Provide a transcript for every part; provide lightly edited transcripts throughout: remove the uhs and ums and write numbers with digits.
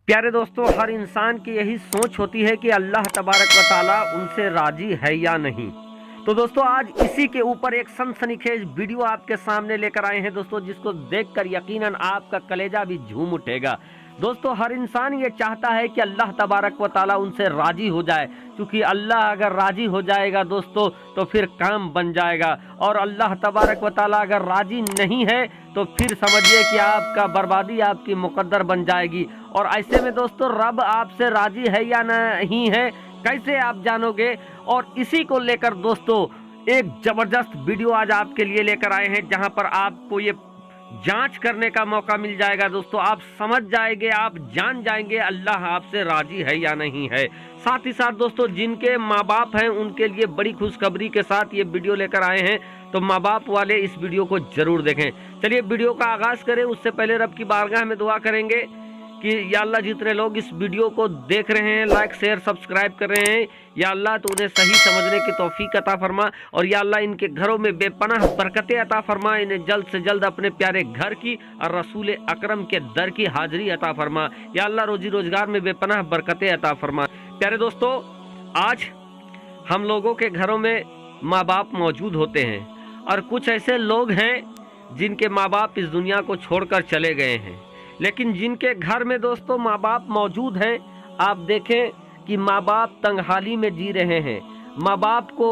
प्यारे दोस्तों, हर इंसान की यही सोच होती है कि अल्लाह तबारक व ताला उनसे राजी है या नहीं। तो दोस्तों, आज इसी के ऊपर एक सनसनीखेज वीडियो आपके सामने लेकर आए हैं दोस्तों, जिसको देखकर यकीनन आपका कलेजा भी झूम उठेगा। दोस्तों, हर इंसान ये चाहता है कि अल्लाह तबारक व ताला उनसे राजी हो जाए, क्योंकि अल्लाह अगर राजी हो जाएगा दोस्तों तो फिर काम बन जाएगा, और अल्लाह तबारक व ताला अगर राजी नहीं है तो फिर समझिए कि आपका बर्बादी आपकी मुकद्दर बन जाएगी। और ऐसे में दोस्तों, रब आपसे राजी है या नहीं है कैसे आप जानोगे? और इसी को लेकर दोस्तों एक जबरदस्त वीडियो आज आपके लिए लेकर आए हैं, जहां पर आपको ये जांच करने का मौका मिल जाएगा दोस्तों। आप समझ जाएंगे, आप जान जाएंगे अल्लाह आपसे राजी है या नहीं है। साथ ही साथ दोस्तों, जिनके माँ बाप हैं उनके लिए बड़ी खुशखबरी के साथ ये वीडियो लेकर आए हैं, तो माँ बाप वाले इस वीडियो को जरूर देखें। चलिए वीडियो का आगाज करें। उससे पहले रब की बारगाह में दुआ करेंगे कि या अल्लाह, जितने लोग इस वीडियो को देख रहे हैं, लाइक शेयर सब्सक्राइब कर रहे हैं, या अल्लाह तो उन्हें सही समझने की तौफीक अता फरमा, और या अल्लाह इनके घरों में बेपनाह बरकतें अता फरमा, इन्हें जल्द से जल्द अपने प्यारे घर की और रसूल अकरम के दर की हाजिरी अता फरमा। या अल्लाह रोजी रोजगार में बेपनाह बरकतें अता फरमा। प्यारे दोस्तों, आज हम लोगों के घरों में माँ बाप मौजूद होते हैं, और कुछ ऐसे लोग हैं जिनके माँ बाप इस दुनिया को छोड़कर चले गए हैं, लेकिन जिनके घर में दोस्तों माँ बाप मौजूद हैं, आप देखें कि माँ बाप तंगहाली में जी रहे हैं। माँ बाप को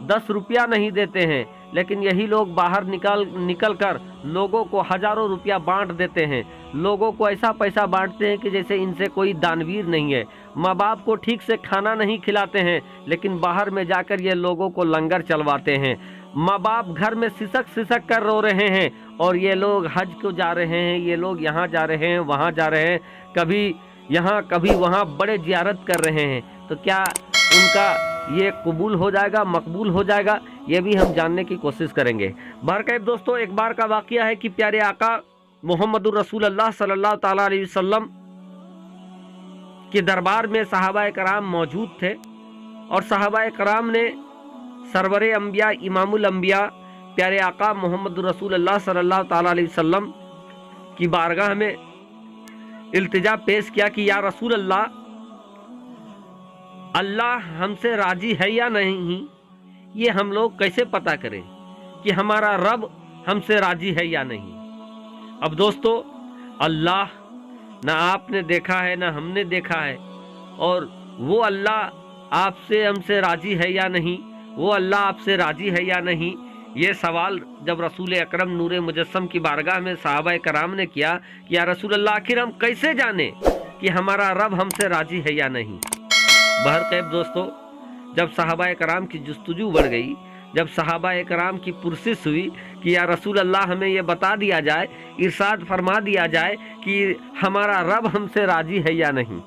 10 रुपया नहीं देते हैं, लेकिन यही लोग बाहर निकल कर लोगों को हजारों रुपया बांट देते हैं। लोगों को ऐसा पैसा बांटते हैं कि जैसे इनसे कोई दानवीर नहीं है। माँ बाप को ठीक से खाना नहीं खिलाते हैं, लेकिन बाहर में जाकर ये लोगों को लंगर चलवाते हैं। माँ बाप घर में सिसक सिसक कर रो रहे हैं, और ये लोग हज को जा रहे हैं, ये लोग यहाँ जा रहे हैं, वहाँ जा रहे हैं, कभी यहाँ कभी वहाँ बड़े जियारत कर रहे हैं। तो क्या उनका ये कबूल हो जाएगा, मकबूल हो जाएगा? ये भी हम जानने की कोशिश करेंगे। बहरकैफ दोस्तों, एक बार का वाक़या है कि प्यारे आका मोहम्मदुर रसूलुल्लाह सल्लल्लाहु ताला अलैहि वसल्लम के दरबार में सहाबाए कराम मौजूद थे, और सहाबाए कराम ने सरवरे अंबिया इमामुल अंबिया प्यारे आका मोहम्मद रसूलुल्लाह सल्लल्लाहु ताला अलैहि वसल्लम की बारगाह में इल्तिजा पेश किया कि या रसूल अल्लाह, अल्लाह हमसे राजी है या नहीं, ये हम लोग कैसे पता करें कि हमारा रब हमसे राजी है या नहीं। अब दोस्तों, अल्लाह ना आपने देखा है ना हमने देखा है, और वो अल्लाह आपसे हमसे राजी है या नहीं, वो अल्लाह आपसे राजी है या नहीं, ये सवाल जब रसूल अकरम नूर मुजस्सम की बारगाह में सहाबाए कराम ने किया कि या रसूल अल्लाह, आखिर हम कैसे जाने कि हमारा रब हमसे राजी है या नहीं। बहरकैफ दोस्तों, जब सहाबाए कराम की जुस्तजू बढ़ गई, जब सहाबाए कराम की पुरसिश हुई कि या रसूल अल्लाह, हमें ये बता दिया जाए, इरशाद फरमा दिया जाए कि हमारा रब हमसे राजी है या नहीं।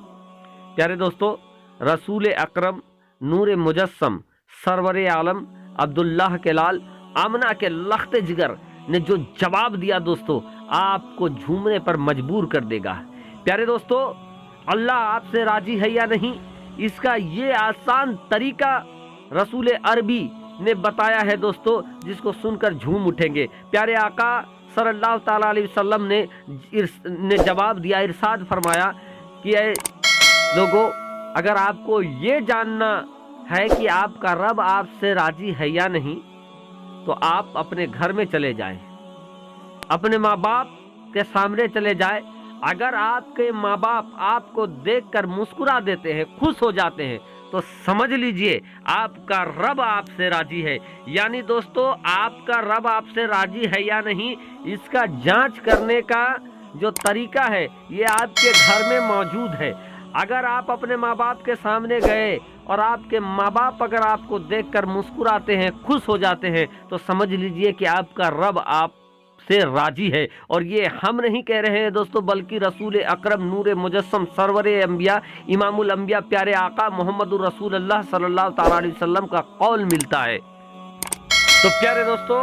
प्यारे दोस्तों, रसूल अकरम नूर मुजस्सम सरवर आलम अब्दुल्लाह के लाल आमना के लख्ते जिगर ने जो जवाब दिया दोस्तों, आपको झूमने पर मजबूर कर देगा। प्यारे दोस्तों, अल्लाह आपसे राजी है या नहीं, इसका ये आसान तरीका रसूल अरबी ने बताया है दोस्तों, जिसको सुनकर झूम उठेंगे। प्यारे आका सल्लल्लाहु ताला अलैहि वसल्लम ने जवाब दिया, इरशाद फरमाया कि ऐ लोगों, अगर आपको ये जानना है कि आपका रब आपसे राजी है या नहीं, तो आप अपने घर में चले जाएं, अपने माँ बाप के सामने चले जाएं। अगर आपके माँ बाप आपको देखकर मुस्कुरा देते हैं, खुश हो जाते हैं, तो समझ लीजिए आपका रब आपसे राजी है। यानी दोस्तों, आपका रब आपसे राजी है या नहीं, इसका जांच करने का जो तरीका है ये आपके घर में मौजूद है। अगर आप अपने माँ बाप के सामने गए और आपके माँ बाप अगर आपको देखकर मुस्कुराते हैं, खुश हो जाते हैं, तो समझ लीजिए कि आपका रब आपसे राजी है। और ये हम नहीं कह रहे हैं दोस्तों, बल्कि रसूल अकरम नूर मुजस्सम सरवरे अंबिया इमामुल अंबिया प्यारे आका मोहम्मदुर रसूलुल्लाह सल्लल्लाहु ताला अलैहि वसल्लम का कौल मिलता है। तो प्यारे दोस्तों,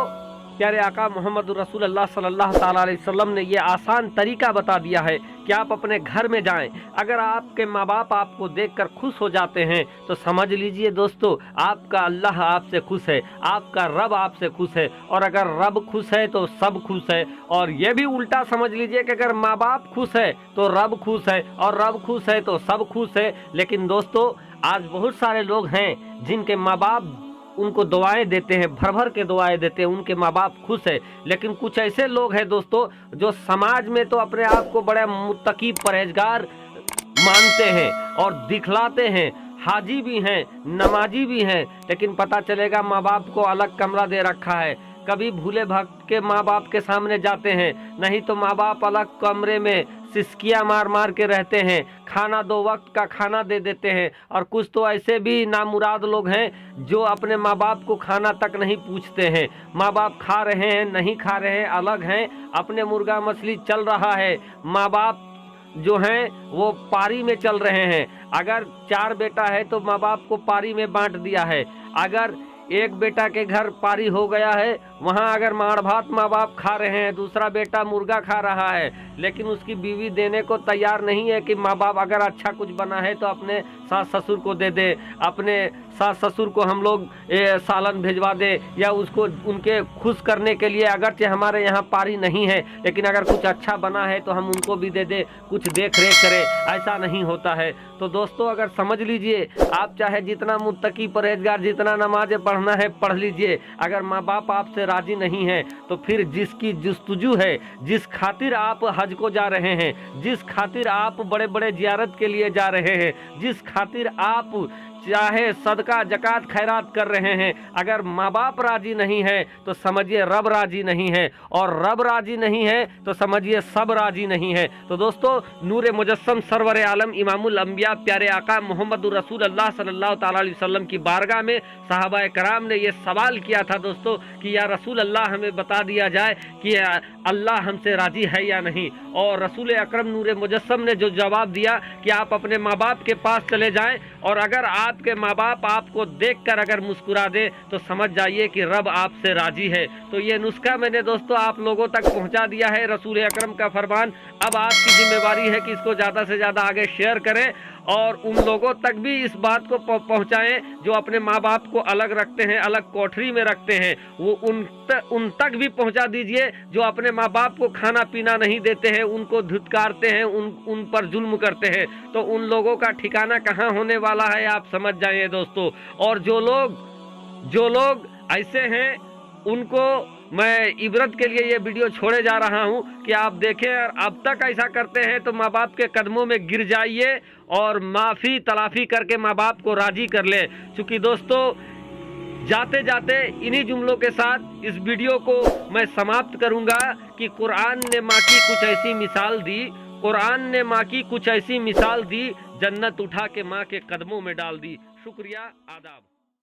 प्यारे आका मोहम्मद रसूलुल्लाह सल्लल्लाहु ताला अलैहि वसल्लम ने ये आसान तरीका बता दिया है कि आप अपने घर में जाएं। अगर आपके माँ बाप आपको देखकर खुश हो जाते हैं तो समझ लीजिए दोस्तों, आपका अल्लाह आपसे खुश है, आपका रब आपसे खुश है। और अगर रब खुश है तो सब खुश है। और ये भी उल्टा समझ लीजिए कि अगर माँ बाप खुश है तो रब खुश है, और रब खुश है तो सब खुश है। लेकिन दोस्तों, आज बहुत सारे लोग हैं जिनके माँ बाप उनको दुआएं देते हैं, भर भर के दुआएं देते हैं, उनके माँ बाप खुश है। लेकिन कुछ ऐसे लोग हैं दोस्तों जो समाज में तो अपने आप को बड़े मुत्तकी परहेजगार मानते हैं और दिखलाते हैं, हाजी भी हैं, नमाजी भी हैं, लेकिन पता चलेगा माँ बाप को अलग कमरा दे रखा है। कभी भूले भक्त के माँ बाप के सामने जाते हैं, नहीं तो माँ बाप अलग कमरे में सिसकियाँ मार मार के रहते हैं, खाना 2 वक्त का खाना दे देते हैं। और कुछ तो ऐसे भी नामुराद लोग हैं जो अपने माँ बाप को खाना तक नहीं पूछते हैं। माँ बाप खा रहे हैं नहीं खा रहे हैं अलग हैं, अपने मुर्गा मछली चल रहा है, माँ बाप जो हैं वो पारी में चल रहे हैं। अगर 4 बेटा है तो माँ बाप को पारी में बांट दिया है। अगर एक बेटा के घर पारी हो गया है, वहाँ अगर माड़ भात माँ बाप खा रहे हैं, दूसरा बेटा मुर्गा खा रहा है, लेकिन उसकी बीवी देने को तैयार नहीं है कि माँ बाप अगर अच्छा कुछ बना है तो अपने सास ससुर को दे दे, अपने सास ससुर को हम लोग सालन भेजवा दे, या उसको उनके खुश करने के लिए अगरचे हमारे यहाँ पारी नहीं है लेकिन अगर कुछ अच्छा बना है तो हम उनको भी दे दे, कुछ देख रेख करे। ऐसा नहीं होता है। तो दोस्तों, अगर समझ लीजिए, आप चाहे जितना मुत्तकी परहेजगार, जितना नमाज़ें पढ़ना है पढ़ लीजिए, अगर माँ बाप आपसे राजी नहीं है तो फिर जिसकी जुस्तजू है, जिस खातिर आप हज को जा रहे हैं, जिस खातिर आप बड़े बड़े जियारत के लिए जा रहे हैं, जिस खातिर आप चाहे सदका जकात खैरात कर रहे हैं, अगर माँ बाप राजी नहीं है तो समझिए रब राजी नहीं है, और रब राजी नहीं है तो समझिए सब राजी नहीं है। तो दोस्तों, नूर मुजस्सम सरवर आलम इमामुल अंबिया प्यारे आका मोहम्मद रसूलुल्लाह सल्लल्लाहु ताला अलैहि वसल्लम की बारगाह में सहाबा कराम ने ये सवाल किया था दोस्तों कि या रसूल अल्लाह, हमें बता दिया जाए कि अल्लाह हमसे राजी है या नहीं। और रसूल अकरम नूर मुजस्सम ने जो जवाब दिया कि आप अपने माँ बाप के पास चले जाएं, और अगर आपके माँ बाप आपको देखकर अगर मुस्कुरा दे तो समझ जाइए कि रब आपसे राजी है। तो ये नुस्खा मैंने दोस्तों आप लोगों तक पहुंचा दिया है, रसूल अकरम का फरमान। अब आपकी जिम्मेवारी है कि इसको ज़्यादा से ज़्यादा आगे शेयर करें और उन लोगों तक भी इस बात को पहुंचाएं जो अपने माँ बाप को अलग रखते हैं, अलग कोठरी में रखते हैं। वो उन तक भी पहुंचा दीजिए जो अपने माँ बाप को खाना पीना नहीं देते हैं, उनको धुतकारते हैं, उन पर जुल्म करते हैं। तो उन लोगों का ठिकाना कहाँ होने वाला है आप समझ जाइए दोस्तों। और जो लोग ऐसे हैं उनको मैं इबरत के लिए ये वीडियो छोड़े जा रहा हूँ कि आप देखें, अब तक ऐसा करते हैं तो माँ बाप के कदमों में गिर जाइए और माफ़ी तलाफ़ी करके माँ बाप को राज़ी कर लें। चूँकि दोस्तों, जाते जाते इन्हीं जुमलों के साथ इस वीडियो को मैं समाप्त करूँगा कि कुरान ने माँ की कुछ ऐसी मिसाल दी, कुरान ने माँ की कुछ ऐसी मिसाल दी, जन्नत उठा के माँ के कदमों में डाल दी। शुक्रिया, आदाब।